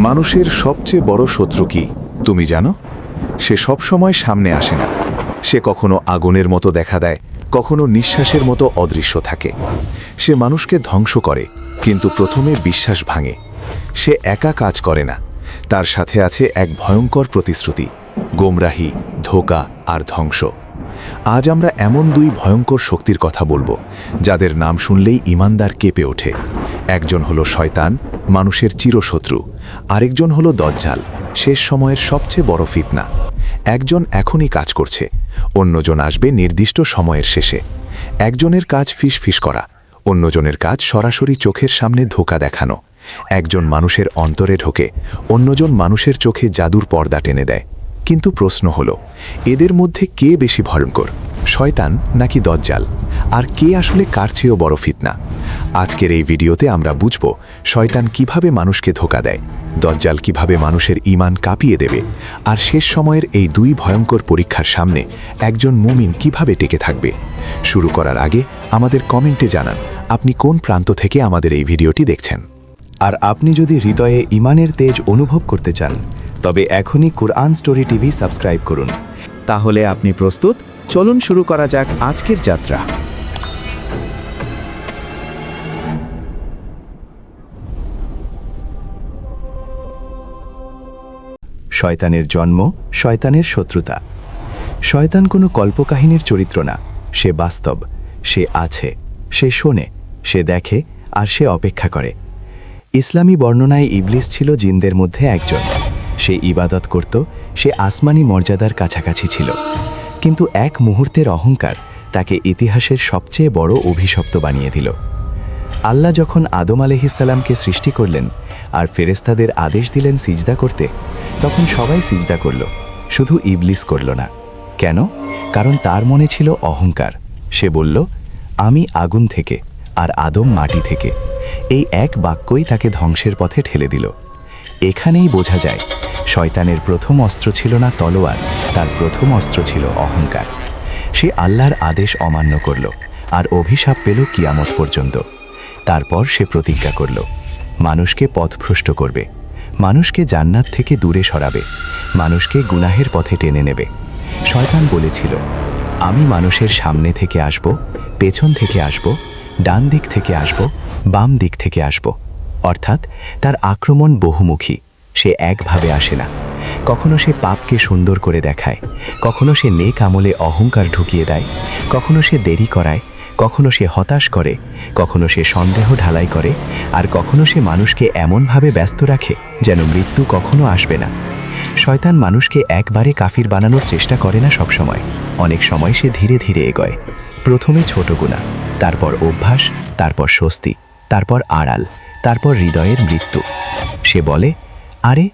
মানুষের সবচেয়ে বড় শত্রু কি তুমি জানো? সে সবসময় সামনে আসে না। সে কখনো আগুনের মতো দেখা দেয়, কখনো নিঃশ্বাসের মতো অদৃশ্য থাকে। সে মানুষকে ধ্বংস করে, কিন্তু প্রথমে বিশ্বাস ভাঙে। সে একা কাজ করে না, তার সাথে আছে এক ভয়ঙ্কর প্রতিশ্রুতি, গোমরাহি, ধোঁকা আর ধ্বংস। আজ আমরা এমন দুই ভয়ঙ্কর শক্তির কথা বলবো, যাদের নাম শুনলেই ঈমানদার কেঁপে ওঠে। একজন হলো শয়তান, মানুষের চিরশত্রু। আরেকজন হলো দজ্জাল, শেষ সময়ের সবচেয়ে বড় ফিতনা। একজন এখনই কাজ করছে, অন্যজন আসবে নির্দিষ্ট সময়ের শেষে। একজনের কাজ ফিসফিস করা, অন্যজনের কাজ সরাসরি চোখের সামনে ধোঁকা দেখানো। একজন মানুষের অন্তরে ঢোকে, অন্যজন মানুষের চোখে জাদুর পর্দা টেনে দেয়। কিন্তু প্রশ্ন হলো, এদের মধ্যে কে বেশি ভয়ঙ্কর, শয়তান নাকি দজ্জাল? আর কে আসলে কার চেয়েও বড় ফিতনা? আজকের এই ভিডিওতে আমরা বুঝব শয়তান কিভাবে মানুষকে ধোঁকা দেয়, দজ্জাল কিভাবে মানুষের ঈমান কাঁপিয়ে দেবে, আর শেষ সময়ের এই দুই ভয়ঙ্কর পরীক্ষার সামনে একজন মুমিন কিভাবে টিকে থাকবে। শুরু করার আগে আমাদের কমেন্টে জানান আপনি কোন প্রান্ত থেকে আমাদের এই ভিডিওটি দেখছেন। আর আপনি যদি হৃদয়ে ঈমানের তেজ অনুভব করতে চান, তবে এখনই কুরআন স্টোরি টিভি সাবস্ক্রাইব করুন। তাহলে আপনি প্রস্তুত? চলুন শুরু করা যাক আজকের যাত্রা। শয়তানের জন্ম, শয়তানের শত্রুতা। শয়তান কোনো কল্পকাহিনীর চরিত্র না, সে বাস্তব। সে আছে, সে শোনে, সে দেখে, আর সে অপেক্ষা করে। ইসলামী বর্ণনায় ইবলিস ছিল জিনদের মধ্যে একজন। সে ইবাদত করত, সে আসমানি মর্যাদার কাছাকাছি ছিল। কিন্তু এক মুহূর্তের অহংকার তাকে ইতিহাসের সবচেয়ে বড় অভিশপ্ত বানিয়ে দিল। আল্লাহ যখন আদম আলাইহিসসালামকে সৃষ্টি করলেন আর ফেরেশতাদের আদেশ দিলেন সিজদা করতে, তখন সবাই সিজদা করল, শুধু ইবলিস করল না। কেন? কারণ তার মনে ছিল অহংকার। সে বলল, আমি আগুন থেকে আর আদম মাটি থেকে। এই এক বাক্যই তাকে ধ্বংসের পথে ঠেলে দিল। এখানেই বোঝা যায়, শয়তানের প্রথম অস্ত্র ছিল না তলোয়ার, তার প্রথম অস্ত্র ছিল অহংকার। সে আল্লাহর আদেশ অমান্য করল আর অভিশাপ পেল কিয়ামত পর্যন্ত। তারপর সে প্রতিজ্ঞা করল, মানুষকে পথভ্রষ্ট করবে, মানুষকে জান্নাত থেকে দূরে সরাবে, মানুষকে গুনাহের পথে টেনে নেবে। শয়তান বলেছিল, আমি মানুষের সামনে থেকে আসব, পেছন থেকে আসব, ডান দিক থেকে আসব, বাম দিক থেকে আসব। অর্থাৎ তার আক্রমণ বহুমুখী, সে একভাবে আসে না। কখনো সে পাপকে সুন্দর করে দেখায়, কখনো সে নেক আমলে অহংকার ঢুকিয়ে দেয়, কখনো সে দেরি করায়, কখনো সে হতাশ করে, কখনো সে সন্দেহ ঢালাই করে, আর কখনো সে মানুষকে এমনভাবে ব্যস্ত রাখে যেন মৃত্যু কখনো আসবে না। শয়তান মানুষকে একবারে কাফির বানানোর চেষ্টা করে না সবসময়। অনেক সময় সে ধীরে ধীরে এগোয়। প্রথমে ছোট গুনাহ, তারপর অভ্যাস, তারপর স্বস্তি, তারপর আড়াল, তারপর হৃদয়ের মৃত্যু। সে বলে, আরে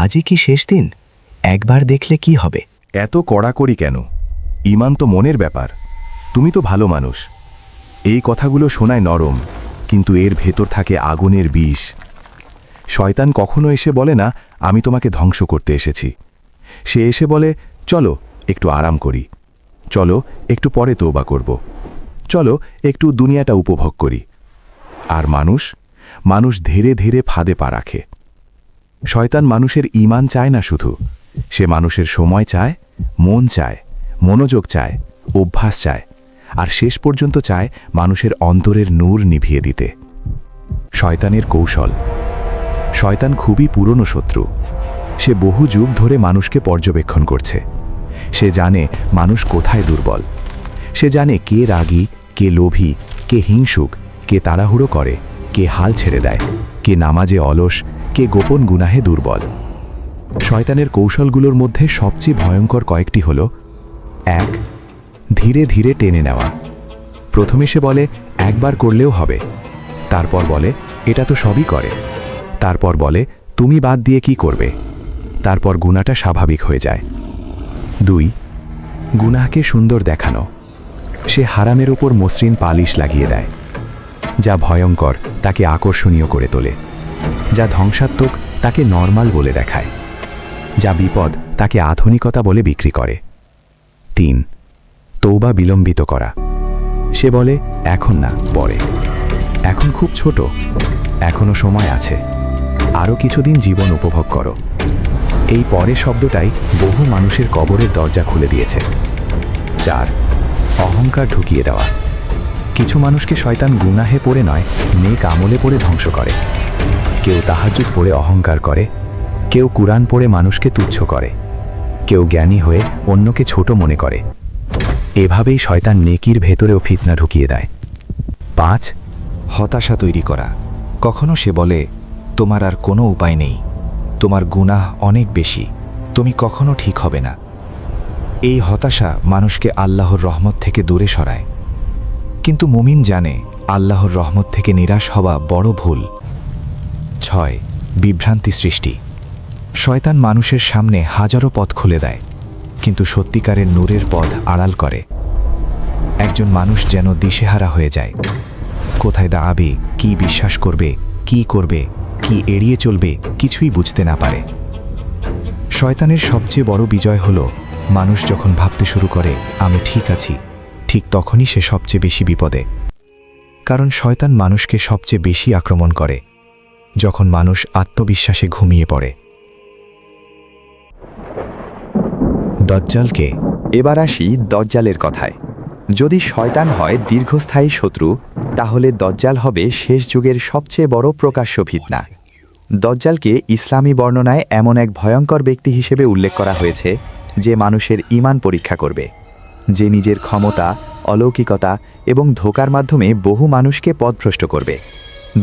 আজই কি শেষ দিন, একবার দেখলে কি হবে? এত কড়াকড়ি কেন? ঈমান তো মনের ব্যাপার। তুমি তো ভালো মানুষ। এই কথাগুলো শোনায় নরম, কিন্তু এর ভেতর থাকে আগুনের বিষ। শয়তান কখনো এসে বলে না, আমি তোমাকে ধ্বংস করতে এসেছি। সে এসে বলে, চলো একটু আরাম করি, চলো একটু পরে তওবা করব, চলো একটু দুনিয়াটা উপভোগ করি। আর মানুষ ধীরে ধীরে ফাঁদে পা রাখে। শয়তান মানুষের ঈমান চায় না শুধু, সে মানুষের সময় চায়, মন চায়, মনোযোগ চায়, অভ্যাস চায়, আর শেষ পর্যন্ত চায় মানুষের অন্তরের নূর নিভিয়ে দিতে। শয়তানের কৌশল। শয়তান খুবই পুরনো শত্রু। সে বহু যুগ ধরে মানুষকে পর্যবেক্ষণ করছে। সে জানে মানুষ কোথায় দুর্বল। সে জানে কে রাগী, কে লোভী, কে হিংসুক, কে তাড়াহুড়ো করে, কে হাল ছেড়ে দেয়, কে নামাজে অলস, কে গোপন গুনাহে দুর্বল। শয়তানের কৌশলগুলোর মধ্যে সবচেয়ে ভয়ঙ্কর কয়েকটি হল: 1. ধীরে ধীরে টেনে নেওয়া। প্রথমে সে বলে, একবার করলেও হবে। তারপর বলে, এটা তো সবই করে। তারপর বলে, তুমি বাদ দিয়ে কি করবে? তারপর গুনাহটা স্বাভাবিক হয়ে যায়। 2. গুনাহকে সুন্দর দেখানো। সে হারামের ওপর মসৃণ পালিশ লাগিয়ে দেয়। যা ভয়ঙ্কর তাকে আকর্ষণীয় করে তোলে, যা ধ্বংসাত্মক তাকে নরমাল বলে দেখায়, যা বিপদ তাকে আধুনিকতা বলে বিক্রি করে। 3. তওবা বিলম্বিত করা। সে বলে, এখন না, পরে, এখন খুব ছোট, এখনো সময় আছে। আরও কিছুদিন জীবন উপভোগ করো। এই পরের শব্দটাই বহু মানুষের কবরের দরজা খুলে দিয়েছে। 4. অহংকার ঢুকিয়ে দেওয়া। কিছু মানুষকে শয়তান গুনাহে পড়ে নয়, নেক আমলে পড়ে ধ্বংস করে। কেউ তাহাজ্জুদ পড়ে অহংকার করে, কেউ কুরআন পড়ে মানুষকে তুচ্ছ করে, কেউ জ্ঞানী হয়ে অন্যকে ছোট মনে করে। এভাবেই শয়তান নেকির ভেতরেও ফিতনা ঢুকিয়ে দেয়। 5. হতাশা তৈরি করা। কখনো সে বলে, তোমার আর কোনো উপায় নেই, তোমার গুনাহ অনেক বেশি, তুমি কখনো ঠিক হবে না। এই হতাশা মানুষকে আল্লাহর রহমত থেকে দূরে সরায়। কিন্তু মুমিন জানে আল্লাহর রহমত থেকে নিরাশ হওয়া বড় ভুল। 6. বিভ্রান্তি সৃষ্টি। শয়তান মানুষের সামনে হাজারো পথ খুলে দেয়, কিন্তু সত্যিকারের নূরের পথ আড়াল করে। একজন মানুষ যেন দিশেহারা হয়ে যায়, কোথায় দাঁড়াবে, কি বিশ্বাস করবে, কি করবে, কি এড়িয়ে চলবে, কিছুই বুঝতে না পারে। শয়তানের সবচেয়ে বড় বিজয় হল মানুষ যখন ভাবতে শুরু করে আমি ঠিক আছি, ঠিক তখনই সে সবচেয়ে বেশি বিপদে। কারণ শয়তান মানুষকে সবচেয়ে বেশি আক্রমণ করে যখন মানুষ আত্মবিশ্বাসে ঘুমিয়ে পড়ে। দজ্জালকে। এবার আসি দজ্জালের কথায়। যদি শয়তান হয় দীর্ঘস্থায়ী শত্রু, তাহলে দজ্জাল হবে শেষ যুগের সবচেয়ে বড় প্রকাশ্য ফিতনা। দজ্জালকে ইসলামী বর্ণনায় এমন এক ভয়ঙ্কর ব্যক্তি হিসেবে উল্লেখ করা হয়েছে যে মানুষের ঈমান পরীক্ষা করবে, যে নিজের ক্ষমতা, অলৌকিকতা এবং ধোঁকার মাধ্যমে বহু মানুষকে পথভ্রষ্ট করবে।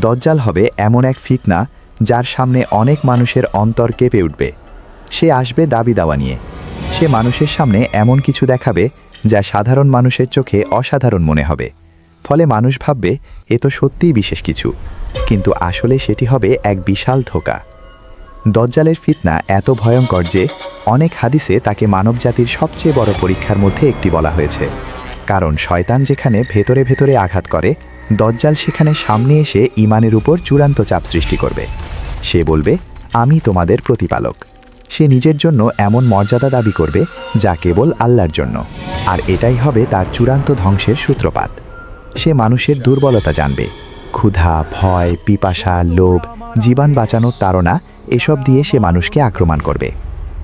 দজ্জাল হবে এমন এক ফিতনা যার সামনে অনেক মানুষের অন্তর কেঁপে উঠবে। সে আসবে দাবি দাওয়া নিয়ে। সে মানুষের সামনে এমন কিছু দেখাবে যা সাধারণ মানুষের চোখে অসাধারণ মনে হবে। ফলে মানুষ ভাববে এ তো সত্যিই বিশেষ কিছু, কিন্তু আসলে সেটি হবে এক বিশাল ধোঁকা। দজ্জালের ফিতনা এত ভয়ঙ্কর যে অনেক হাদিসে তাকে মানবজাতির সবচেয়ে বড় পরীক্ষার মধ্যে একটি বলা হয়েছে। কারণ শয়তান যেখানে ভেতরে ভেতরে আঘাত করে, দজ্জাল সেখানে সামনে এসে ঈমানের উপর চূড়ান্ত চাপ সৃষ্টি করবে। সে বলবে, আমি তোমাদের প্রতিপালক। সে নিজের জন্য এমন মর্যাদা দাবি করবে যা কেবল আল্লাহর জন্য, আর এটাই হবে তার চূড়ান্ত ধ্বংসের সূত্রপাত। সে মানুষের দুর্বলতা জানবে, ক্ষুধা, ভয়, পিপাসা, লোভ, জীবন বাঁচানোর তাড়না, এসব দিয়ে সে মানুষকে আক্রমণ করবে।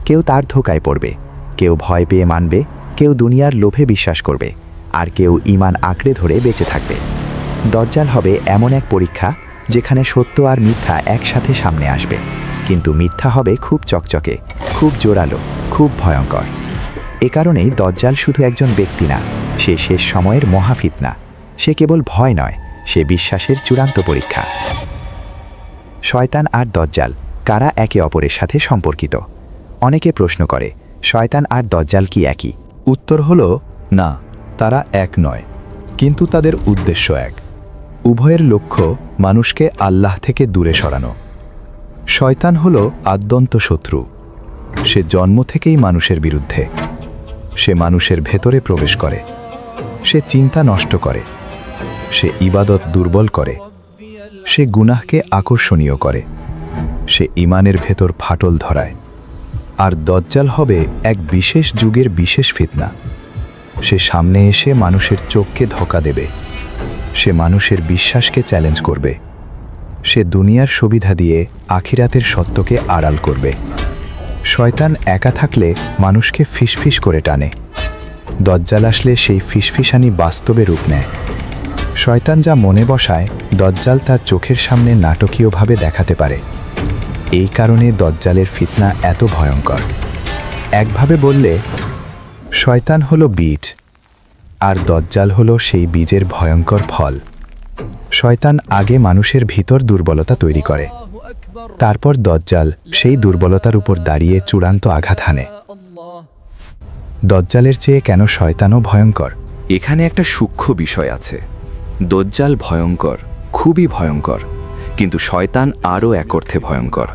কেউ তার ধোঁকায় পড়বে, কেউ ভয় পেয়ে মানবে, কেউ দুনিয়ার লোভে বিশ্বাস করবে, আর কেউ ঈমান আঁকড়ে ধরে বেঁচে থাকবে। দজ্জাল হবে এমন এক পরীক্ষা যেখানে সত্য আর মিথ্যা একসাথে সামনে আসবে, কিন্তু মিথ্যা হবে খুব চকচকে, খুব জোরালো, খুব ভয়ঙ্কর। এ কারণেই দজ্জাল শুধু একজন ব্যক্তি না, সে শেষ সময়ের মহাফিতনা। সে কেবল ভয় নয়, সে বিশ্বাসের চূড়ান্ত পরীক্ষা। শয়তান আর দজ্জাল কারা একে অপরের সাথে সম্পর্কিত? অনেকে প্রশ্ন করে, শয়তান আর দজ্জাল কি একই? উত্তর হল না, তারা এক নয়, কিন্তু তাদের উদ্দেশ্য এক। উভয়ের লক্ষ্য মানুষকে আল্লাহ থেকে দূরে সরানো। শয়তান হল আদ্যন্ত শত্রু। সে জন্ম থেকেই মানুষের বিরুদ্ধে। সে মানুষের ভেতরে প্রবেশ করে, সে চিন্তা নষ্ট করে, সে ইবাদত দুর্বল করে, সে গুনাহকে আকর্ষণীয় করে, সে ঈমানের ভেতর ফাটল ধরায়। আর দজ্জাল হবে এক বিশেষ যুগের বিশেষ ফিতনা। সে সামনে এসে মানুষের চোখকে ধোঁকা দেবে, সে মানুষের বিশ্বাসকে চ্যালেঞ্জ করবে, সে দুনিয়ার সুবিধা দিয়ে আখিরাতের সত্যকে আড়াল করবে। শয়তান একা থাকলে মানুষকে ফিসফিস করে টানে, দজ্জাল আসলে সেই ফিসফিসানি বাস্তবে রূপ নেয়। শয়তান যা মনে বসায়, দজ্জাল তার চোখের সামনে নাটকীয়ভাবে দেখাতে পারে। এই কারণে দজ্জালের ফিতনা এত ভয়ঙ্কর। একভাবে বললে, শয়তান হলো বীজ, আর দজ্জাল হলো সেই বীজের ভয়ঙ্কর ফল। শয়তান আগে মানুষের ভিতর দুর্বলতা তৈরি করে, তারপর দজ্জাল সেই দুর্বলতার উপর দাঁড়িয়ে চূড়ান্ত আঘাত হানে। দজ্জালের চেয়ে কেন শয়তানও ভয়ঙ্কর? এখানে একটা সূক্ষ্ম বিষয় আছে। দজ্জাল ভয়ঙ্কর, খুবই ভয়ঙ্কর, কিন্তু শয়তান আরও এক অর্থে ভয়ঙ্কর,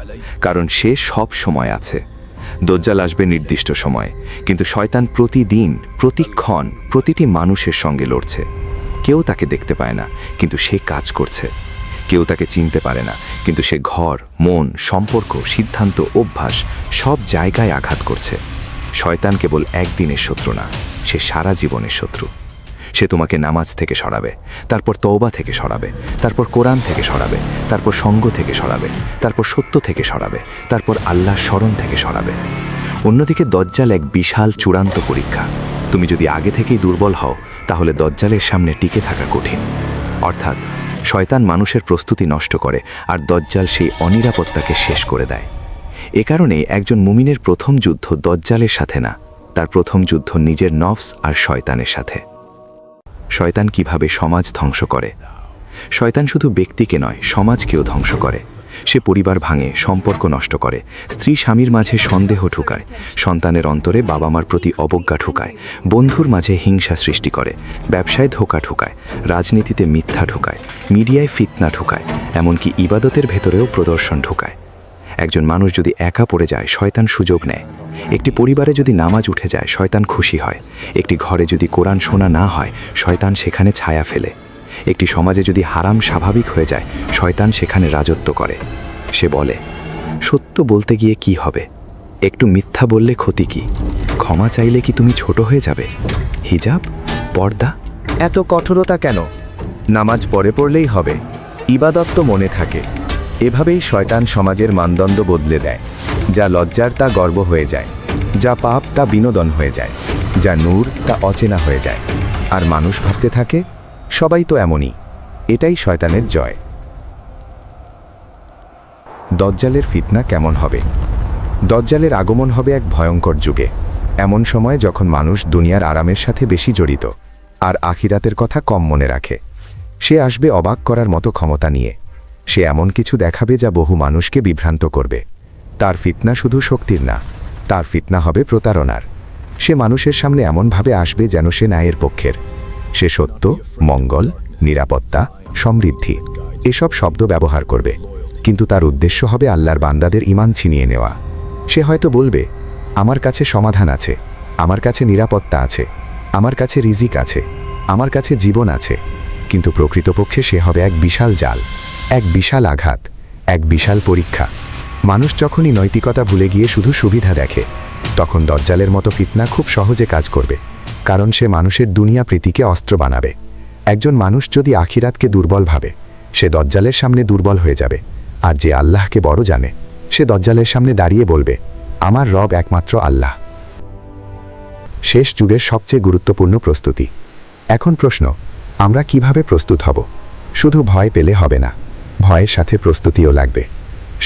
কারণ সে সব সময় আছে। দজ্জাল আসবে নির্দিষ্ট সময়ে, কিন্তু শয়তান প্রতিদিন, প্রতিক্ষণ, প্রতিটি মানুষের সঙ্গে লড়ছে। কেউ তাকে দেখতে পায় না, কিন্তু সে কাজ করছে। কেউ তাকে চিনতে পারে না, কিন্তু সে ঘর, মন, সম্পর্ক, সিদ্ধান্ত, অভ্যাস সব জায়গায় আঘাত করছে। শয়তান কেবল একদিনের শত্রু না, সে সারা জীবনের শত্রু। সে তোমাকে নামাজ থেকে সরাবে, তারপর তওবা থেকে সরাবে, তারপর কোরআন থেকে সরাবে, তারপর সঙ্গ থেকে সরাবে, তারপর সত্য থেকে সরাবে, তারপর আল্লাহর স্মরণ থেকে সরাবে। অন্যদিকে দজ্জাল এক বিশাল চূড়ান্ত পরীক্ষা। তুমি যদি আগে থেকেই দুর্বল হও, তাহলে দজ্জালের সামনে টিকে থাকা কঠিন। অর্থাৎ শয়তান মানুষের প্রস্তুতি নষ্ট করে, আর দজ্জাল সেই অনিরাপত্তাকে শেষ করে দেয়। এ কারণেই একজন মুমিনের প্রথম যুদ্ধ দজ্জালের সাথে না, তার প্রথম যুদ্ধ নিজের নফস আর শয়তানের সাথে। শয়তান কিভাবে সমাজ ধ্বংস করে? শয়তান শুধু ব্যক্তিকে নয়, সমাজকেও ধ্বংস করে। সে পরিবার ভাঙে, সম্পর্ক নষ্ট করে, স্ত্রী স্বামীর মাঝে সন্দেহ ঢুকায়, সন্তানের অন্তরে বাবা মার প্রতি অবজ্ঞা ঢুকায়, বন্ধুর মাঝে হিংসা সৃষ্টি করে, ব্যবসায় ধোঁকা ঢুকায়, রাজনীতিতে মিথ্যা ঢুকায়, মিডিয়ায় ফিতনা ঢুকায়, এমনকি ইবাদতের ভেতরেও প্রদর্শন ঢুকায়। একজন মানুষ যদি একা পড়ে যায়, শয়তান সুযোগ নেয়। একটি পরিবারে যদি নামাজ উঠে যায়, শয়তান খুশি হয়। একটি ঘরে যদি কোরআন শোনা না হয়, শয়তান সেখানে ছায়া ফেলে। একটি সমাজে যদি হারাম স্বাভাবিক হয়ে যায়, শয়তান সেখানে রাজত্ব করে। সে বলে, সত্য বলতে গিয়ে কি হবে? একটু মিথ্যা বললে ক্ষতি কি? ক্ষমা চাইলে কি তুমি ছোট হয়ে যাবে? হিজাব, পর্দা। এত কঠোরতা কেন? নামাজ পড়ে পড়লেই হবে, ইবাদত তো মনে থাকে। এভাবেই শয়তান সমাজের মানদণ্ড বদলে দেয়। যা লজ্জার তা গর্ব হয়ে যায়, যা পাপ তা বিনোদন হয়ে যায়, যা নূর তা অচেনা হয়ে যায়। আর মানুষ ভাবতে থাকে, সবাই তো এমনই। এটাই শয়তানের জয়। দজ্জালের ফিতনা কেমন হবে? দজ্জালের আগমন হবে এক ভয়ঙ্কর যুগে, এমন সময় যখন মানুষ দুনিয়ার আরামের সাথে বেশি জড়িত, আর আখিরাতের কথা কম মনে রাখে। সে আসবে অবাক করার মতো ক্ষমতা নিয়ে। সে এমন কিছু দেখাবে যা বহু মানুষকে বিভ্রান্ত করবে। তার ফিতনা শুধু শক্তির না, তার ফিতনা হবে প্রতারণার। সে মানুষের সামনে এমনভাবে আসবে যেন সে ন্যায়ের পক্ষের। সে সত্য, মঙ্গল, নিরাপত্তা, সমৃদ্ধি এসব শব্দ ব্যবহার করবে, কিন্তু তার উদ্দেশ্য হবে আল্লাহর বান্দাদের ঈমান ছিনিয়ে নেওয়া। সে হয়তো বলবে, আমার কাছে সমাধান আছে, আমার কাছে নিরাপত্তা আছে, আমার কাছে রিজিক আছে, আমার কাছে জীবন আছে, কিন্তু প্রকৃতপক্ষে সে হবে এক বিশাল জাল, এক বিশাল আঘাত, এক বিশাল পরীক্ষা। মানুষ যখনই নৈতিকতা ভুলে গিয়ে শুধু সুবিধা দেখে, তখন দজ্জালের মতো ফিতনা খুব সহজে কাজ করবে, কারণ সে মানুষের দুনিয়া প্রীতিকে অস্ত্র বানাবে। একজন মানুষ যদি আখিরাতকে দুর্বল ভাবে, সে দজ্জালের সামনে দুর্বল হয়ে যাবে। আর যে আল্লাহকে বড় জানে, সে দজ্জালের সামনে দাঁড়িয়ে বলবে, আমার রব একমাত্র আল্লাহ। শেষ যুগের সবচেয়ে গুরুত্বপূর্ণ প্রস্তুতি। এখন প্রশ্ন, আমরা কিভাবে প্রস্তুত হব? শুধু ভয় পেলে হবে না, ভয়ের সাথে প্রস্তুতিও লাগবে।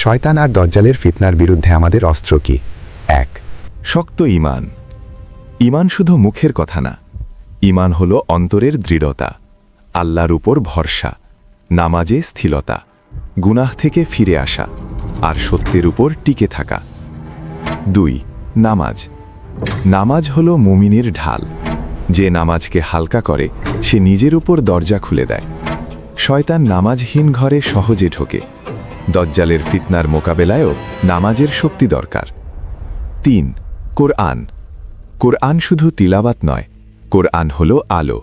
শয়তান আর দজ্জালের ফিতনার বিরুদ্ধে আমাদের অস্ত্র কি? 1. শক্ত ঈমান। ঈমান শুধু মুখের কথা না, ঈমান হলো অন্তরের দৃঢ়তা, আল্লাহর উপর ভরসা, নামাজে স্থিরতা, গুনাহ থেকে ফিরে আসা, আর সত্যের উপর টিকে থাকা। 2. নামাজ। নামাজ হলো মুমিনের ঢাল। যে নামাজকে হালকা করে, সে নিজের উপর দরজা খুলে দেয়। শয়তান নামাজহীন ঘরে সহজে ঢোকে। দজ্জালের ফিতনার মোকাবেলায়ও নামাজের শক্তি দরকার। 3. কোরআন। কোরআন শুধু তিলাওয়াত নয়, কোরআন হলো আলো।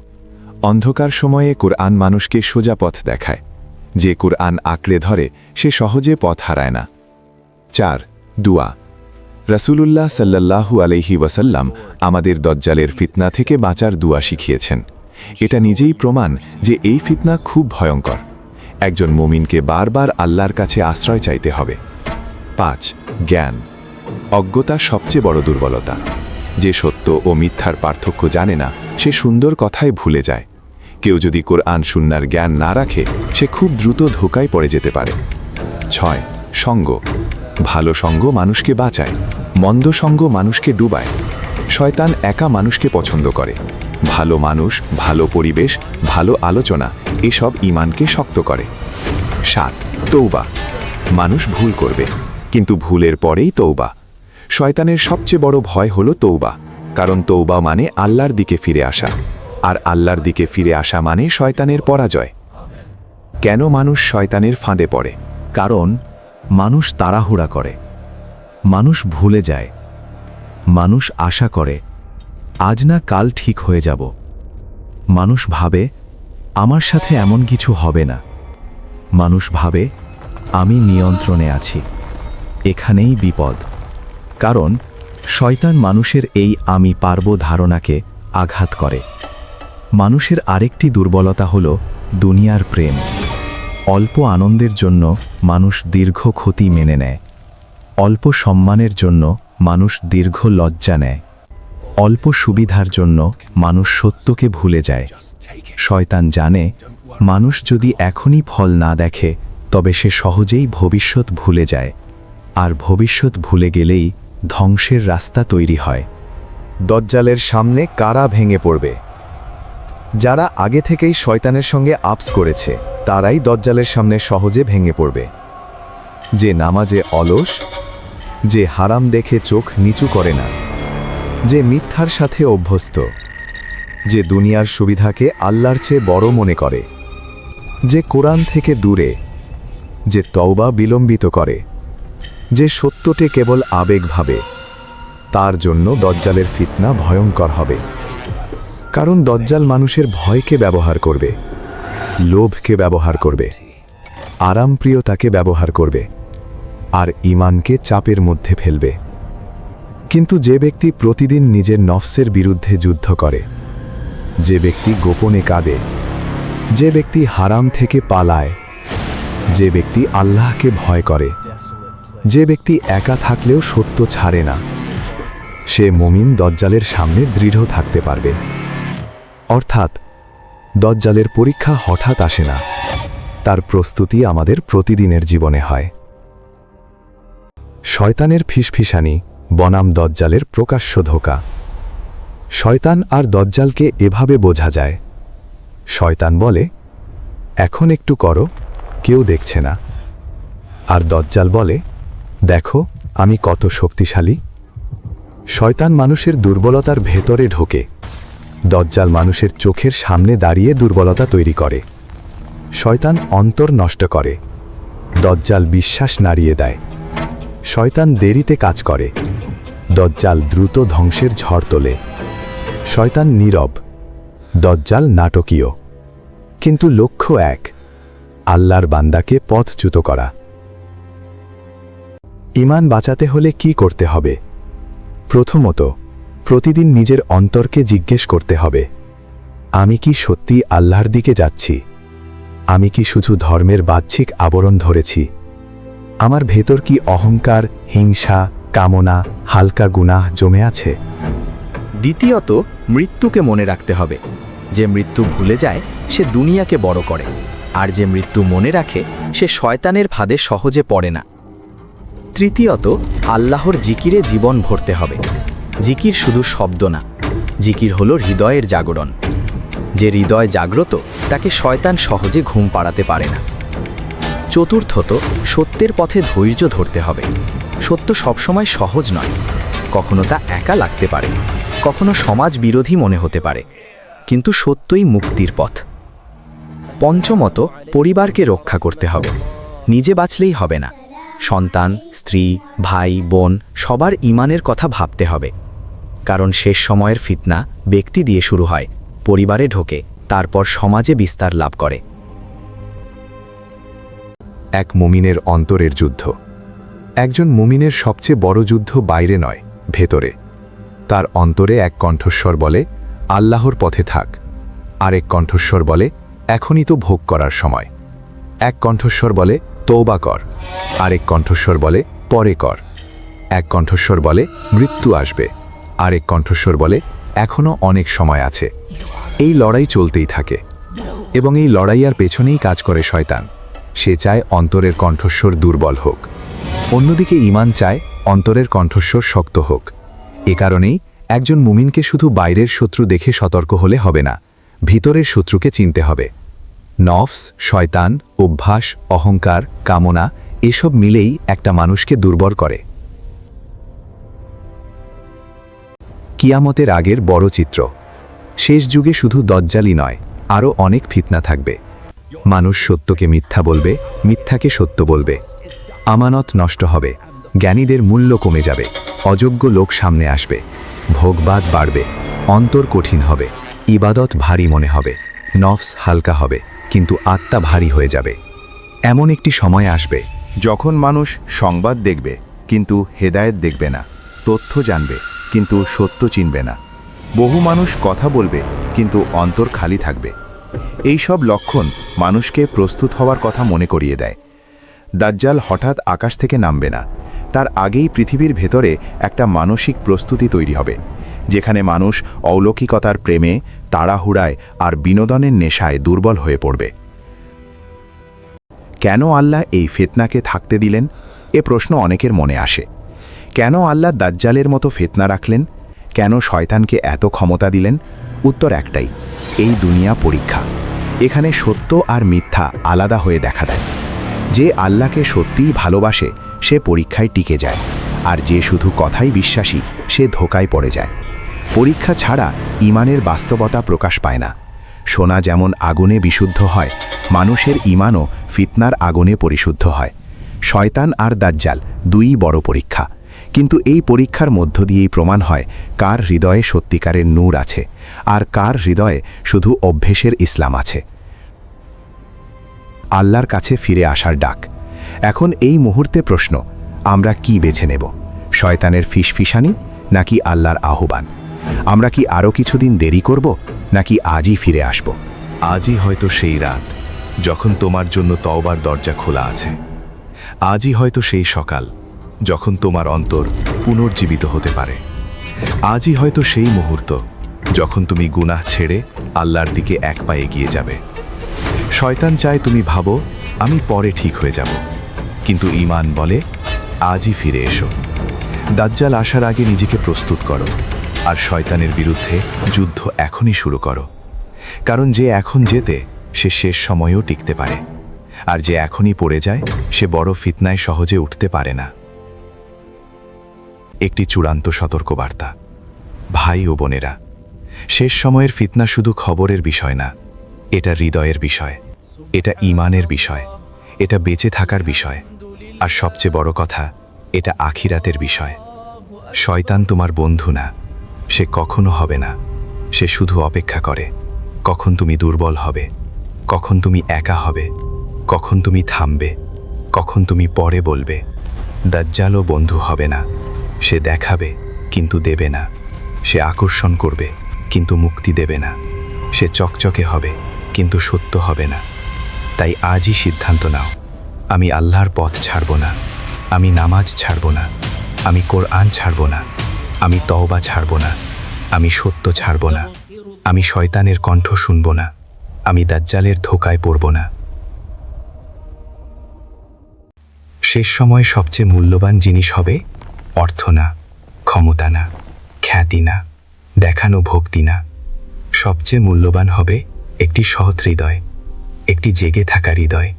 অন্ধকার সময়ে কোরআন মানুষকে সোজা পথ দেখায়। যে কোরআন আঁকড়ে ধরে, সে সহজে পথ হারায় না। 4. দুয়া। রাসূলুল্লাহ সাল্লাল্লাহু আলাইহি ওয়াসাল্লাম আমাদের দজ্জালের ফিতনা থেকে বাঁচার দুয়া শিখিয়েছেন। এটা নিজেই প্রমাণ যে এই ফিতনা খুব ভয়ঙ্কর। একজন মুমিনকে বারবার আল্লাহর কাছে আশ্রয় চাইতে হবে। 5. জ্ঞান। অজ্ঞতা সবচেয়ে বড় দুর্বলতা। যে সত্য ও মিথ্যার পার্থক্য জানে না, সে সুন্দর কথায় ভুলে যায়। কেউ যদি কোরআন সুন্নাহর জ্ঞান না রাখে, সে খুব দ্রুত ধোঁকায় পড়ে যেতে পারে। 6. সঙ্গ। ভালো সঙ্গ মানুষকে বাঁচায়, মন্দ সঙ্গ মানুষকে ডুবায়। শয়তান একা মানুষকে পছন্দ করে। ভালো মানুষ, ভালো পরিবেশ, ভালো আলোচনা এসব ঈমানকে শক্ত করে। 7. তৌবা। মানুষ ভুল করবে, কিন্তু ভুলের পরেই তৌবা। শয়তানের সবচেয়ে বড় ভয় হলো তৌবা, কারণ তৌবা মানে আল্লাহর দিকে ফিরে আসা, আর আল্লাহর দিকে ফিরে আসা মানে শয়তানের পরাজয়। কেন মানুষ শয়তানের ফাঁদে পড়ে? কারণ মানুষ তাড়াহুড়া করে, মানুষ ভুলে যায়, মানুষ আশা করে আজ না কাল ঠিক হয়ে যাব। মানুষ ভাবে আমার সাথে এমন কিছু হবে না। মানুষ ভাবে আমি নিয়ন্ত্রণে আছি। এখানেই বিপদ, কারণ শয়তান মানুষের এই আমি পারব ধারণাকে আঘাত করে। মানুষের আরেকটি দুর্বলতা হল দুনিয়ার প্রেম। অল্প আনন্দের জন্য মানুষ দীর্ঘ ক্ষতি মেনে নেয়। অল্প সম্মানের জন্য মানুষ দীর্ঘ লজ্জা নেয়। অল্প সুবিধার জন্য মানুষ সত্যকে ভুলে যায়। শয়তান জানে, মানুষ যদি এখনই ফল না দেখে তবে সে সহজেই ভবিষ্যৎ ভুলে যায়, আর ভবিষ্যৎ ভুলে গেলেই ধ্বংসের রাস্তা তৈরি হয়। দজ্জালের সামনে কারা ভেঙে পড়বে? যারা আগে থেকেই শয়তানের সঙ্গে আপস করেছে তারাই দজ্জালের সামনে সহজে ভেঙে পড়বে। যে নামাজে অলস, যে হারাম দেখে চোখ নিচু করে না, যে মিথ্যার সাথে অভ্যস্ত, যে দুনিয়ার সুবিধাকে আল্লাহর চেয়ে বড় মনে করে, যে কোরআন থেকে দূরে, যে তওবা বিলম্বিত করে, যে সত্যকে কেবল আবেগ ভাবে, তার জন্য দজ্জালের ফিতনা ভয়ঙ্কর হবে। কারণ দজ্জাল মানুষের ভয়কে ব্যবহার করবে, লোভকে ব্যবহার করবে, আরামপ্রিয়তাকে ব্যবহার করবে, আর ঈমানকে চাপের মধ্যে ফেলবে। কিন্তু যে ব্যক্তি প্রতিদিন নিজের নফসের বিরুদ্ধে যুদ্ধ করে, যে ব্যক্তি গোপনে কাঁদে, যে ব্যক্তি হারাম থেকে পালায়, যে ব্যক্তি আল্লাহকে ভয় করে, যে ব্যক্তি একা থাকলেও সত্য ছাড়ে না, সে মুমিন দজ্জালের সামনে দৃঢ় থাকতে পারবে। অর্থাৎ দজ্জালের পরীক্ষা হঠাৎ আসে না, তার প্রস্তুতি আমাদের প্রতিদিনের জীবনে হয়। শয়তানের ফিসফিসানি বনাম দজ্জালের প্রকাশ্য ধোঁকা। শয়তান আর দজ্জালকে এভাবে বোঝা যায়। শয়তান বলে, এখন একটু করো, কেউ দেখছে না। আর দজ্জাল বলে, দেখো আমি কত শক্তিশালী। শয়তান মানুষের দুর্বলতার ভেতরে ঢোকে, দজ্জাল মানুষের চোখের সামনে দাঁড়িয়ে দুর্বলতা তৈরি করে। শয়তান অন্তর নষ্ট করে, দজ্জাল বিশ্বাস নাড়িয়ে দেয়। শয়তান দেরিতে কাজ করে, দজ্জাল দ্রুত ধ্বংসের ঝড় তোলে। শয়তান নীরব, দজ্জাল নাটকীয়। কিন্তু লক্ষ্য এক, আল্লাহর বান্দাকে পথচ্যুত করা। ঈমান বাঁচাতে হলে কি করতে হবে? প্রথমত, প্রতিদিন নিজের অন্তরকে জিজ্ঞেস করতে হবে, আমি কি সত্যি আল্লাহর দিকে যাচ্ছি? আমি কি শুধু ধর্মের বাহ্যিক আবরণ ধরেছি? আমার ভেতর কি অহংকার, হিংসা, কামনা, হালকা গুনাহ জমে আছে? দ্বিতীয়ত, মৃত্যুকে মনে রাখতে হবে। যে মৃত্যু ভুলে যায় সে দুনিয়াকে বড় করে, আর যে মৃত্যু মনে রাখে সে শয়তানের ফাঁদে সহজে পড়ে না। তৃতীয়ত, আল্লাহর জিকিরে জীবন ভরতে হবে। জিকির শুধু শব্দ না, জিকির হলো হৃদয়ের জাগরণ। যে হৃদয় জাগ্রত তাকে শয়তান সহজে ঘুম পাড়াতে পারে না। চতুর্থত, সত্যের পথে ধৈর্য ধরতে হবে। সত্য সবসময় সহজ নয়, কখনো তা একা লাগতে পারে, কখনো সমাজ বিরোধী মনে হতে পারে, কিন্তু সত্যই মুক্তির পথ। পঞ্চমত, পরিবারকে রক্ষা করতে হবে। নিজে বাঁচলেই হবে না, সন্তান, স্ত্রী, ভাই, বোন সবার ঈমানের কথা ভাবতে হবে। কারণ শেষ সময়ের ফিতনা ব্যক্তি দিয়ে শুরু হয়, পরিবারে ঢোকে, তারপর সমাজে বিস্তার লাভ করে। এক মুমিনের অন্তরের যুদ্ধ। একজন মুমিনের সবচেয়ে বড় যুদ্ধ বাইরে নয়, ভেতরে। তার অন্তরে এক কণ্ঠস্বর বলে, আল্লাহর পথে থাক। আরেক কণ্ঠস্বর বলে, এখনই তো ভোগ করার সময়। এক কণ্ঠস্বর বলে, তওবা কর। আরেক কণ্ঠস্বর বলে, পরে কর। এক কণ্ঠস্বর বলে, মৃত্যু আসবে। আরেক কণ্ঠস্বর বলে, এখনও অনেক সময় আছে। এই লড়াই চলতেই থাকে, এবং এই লড়াইয়ার পেছনেই কাজ করে শয়তান। সে চায় অন্তরের কণ্ঠস্বর দুর্বল হোক, অন্যদিকে ঈমান চায় অন্তরের কণ্ঠস্বর শক্ত হোক। এ কারণেই একজন মুমিনকে শুধু বাইরের শত্রু দেখে সতর্ক হলে হবে না, ভিতরের শত্রুকে চিনতে হবে। নফস, শয়তান, অভ্যাস, অহংকার, কামনা এসব মিলেই একটা মানুষকে দুর্বল করে। কিয়ামতের আগের বড় চিত্র। শেষ যুগে শুধু দজ্জালই নয়, আরও অনেক ফিতনা থাকবে। মানুষ সত্যকে মিথ্যা বলবে, মিথ্যাকে সত্য বলবে। আমানত নষ্ট হবে, জ্ঞানীদের মূল্য কমে যাবে, অযোগ্য লোক সামনে আসবে, ভোগবাদ বাড়বে, অন্তর কঠিন হবে, ইবাদত ভারী মনে হবে, নফস হালকা হবে, কিন্তু আত্মা ভারী হয়ে যাবে। এমন একটি সময় আসবে যখন মানুষ সংবাদ দেখবে কিন্তু হেদায়েত দেখবে না, তথ্য জানবে কিন্তু সত্য চিনবে না। বহু মানুষ কথা বলবে কিন্তু অন্তর খালি থাকবে। এই সব লক্ষণ মানুষকে প্রস্তুত হওয়ার কথা মনে করিয়ে দেয়। দাজ্জাল হঠাৎ আকাশ থেকে নামবে না, তার আগেই পৃথিবীর ভেতরে একটা মানসিক প্রস্তুতি তৈরি হবে, যেখানে মানুষ অলৌকিকতার প্রেমে, তাড়াহুড়ায় আর বিনোদনের নেশায় দুর্বল হয়ে পড়বে। কেন আল্লাহ এই ফিতনাকে থাকতে দিলেন? এ প্রশ্ন অনেকের মনে আসে। কেন আল্লাহ দাজ্জালের মতো ফিতনা রাখলেন? কেন শয়তানকে এত ক্ষমতা দিলেন? উত্তর একটাই, এই দুনিয়া পরীক্ষা। এখানে সত্য আর মিথ্যা আলাদা হয়ে দেখা দেয়। যে আল্লাহকে সত্যিই ভালোবাসে সে পরীক্ষায় টিকে যায়, আর যে শুধু কথাই বিশ্বাসী সে ধোকায় পড়ে যায়। পরীক্ষা ছাড়া ঈমানের বাস্তবতা প্রকাশ পায় না। সোনা যেমন আগুনে বিশুদ্ধ হয়, মানুষের ঈমানও ফিতনার আগুনে পরিশুদ্ধ হয়। শয়তান আর দাজ্জাল দুই বড় পরীক্ষা, কিন্তু এই পরীক্ষার মধ্য দিয়েই প্রমাণ হয় কার হৃদয়ে সত্যিকারের নূর আছে আর কার হৃদয়ে শুধু অভ্যেসের ইসলাম আছে। আল্লাহর কাছে ফিরে আসার ডাক। এখন এই মুহূর্তে প্রশ্ন, আমরা কি বেছে নেব? শয়তানের ফিসফিসানি নাকি আল্লাহর আহ্বান? আমরা কি আরও কিছুদিন দেরি করব নাকি আজই ফিরে আসব? আজই হয়তো সেই রাত যখন তোমার জন্য তওবার দরজা খোলা আছে। আজই হয়তো সেই সকাল যখন তোমার অন্তর পুনর্জীবিত হতে পারে। আজই হয়তো সেই মুহূর্ত যখন তুমি গুনাহ ছেড়ে আল্লাহর দিকে এক পা এগিয়ে যাবে। শয়তান চায় তুমি ভাবো আমি পরে ঠিক হয়ে যাব, কিন্তু ঈমান বলে আজই ফিরে এসো। দাজ্জাল আসার আগে নিজেকে প্রস্তুত করো, আর শয়তানের বিরুদ্ধে যুদ্ধ এখনই শুরু করো। কারণ যে এখন যেতে সে শেষ সময়েও টিকতে পারে, আর যে এখনই পড়ে যায় সে বড় ফিতনায় সহজে উঠতে পারে না। একটি চূড়ান্ত সতর্কবার্তা, ভাই ও বোনেরা, শেষ সময়ের ফিতনা শুধু খবরের বিষয় না, এটা হৃদয়ের বিষয়, এটা ঈমানের বিষয়, এটা বেঁচে থাকার বিষয়, আর সবচেয়ে বড় কথা, এটা আখিরাতের বিষয়। শয়তান তোমার বন্ধু না, সে কখনো হবে না। সে শুধু অপেক্ষা করে কখন তুমি দুর্বল হবে, কখন তুমি একা হবে, কখন তুমি থামবে, কখন তুমি পরে বলবে। দাজ্জালও বন্ধু হবে না, সে দেখাবে কিন্তু দেবে না, সে আকর্ষণ করবে কিন্তু মুক্তি দেবে না, সে চকচকে হবে কিন্তু সত্য হবে না। তাই আজই সিদ্ধান্ত নাও, আমি আল্লাহর পথ ছাড়ব না, আমি নামাজ ছাড়ব না, আমি কোরআন ছাড়ব না, আমি তওবা ছাড়ব না, আমি সত্য ছাড়ব না, আমি শয়তানের কণ্ঠ শুনব না, আমি দাজ্জালের ধোকায় পড়ব না। শেষ সময় সবচেয়ে মূল্যবান জিনিস হবে অর্থ না, ক্ষমতা না, খ্যাতি না, দেখানো ভক্তি না। সবচেয়ে মূল্যবান হবে একটি সৎ হৃদয়, একটি জেগে থাকা হৃদয়,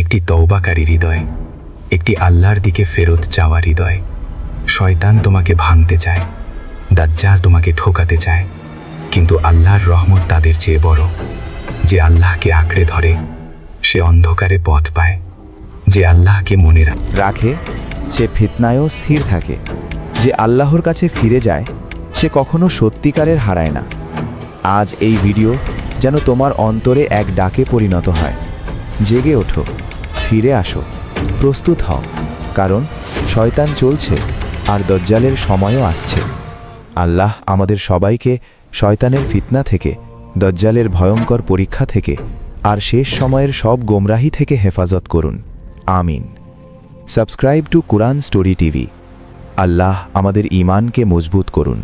একটি তওবাকারী হৃদয়, একটি আল্লাহর দিকে ফেরত যাওয়া হৃদয়। শয়তান তোমাকে ভাঙতে চায়, দাজ্জাল তোমাকে ঠকাতে চায়, কিন্তু আল্লাহর রহমত তাদের চেয়ে বড়। যে আল্লাহকে আঁকড়ে ধরে সে অন্ধকারে পথ পায়, যে আল্লাহকে মনে রাখে সে ফিতনায়ও স্থির থাকে। যে আল্লাহর কাছে ফিরে যায় সে কখনো সত্যিকারের হারায় না। আজ এই ভিডিও যেন তোমার অন্তরে এক ডাকে পরিণত হয়। জেগে ওঠো, ফিরে আসো, প্রস্তুত হও, কারণ শয়তান চলছে আর দাজ্জালের সময়ও আসছে। আল্লাহ আমাদের সবাইকে শয়তানের ফিতনা থেকে, দাজ্জালের ভয়ঙ্কর পরীক্ষা থেকে আর শেষ সময়ের সব গোমরাহি থেকে হেফাজত করুন। আমিন। Subscribe to Quran story TV. আল্লাহ আমাদের ঈমানকে মজবুত করুন।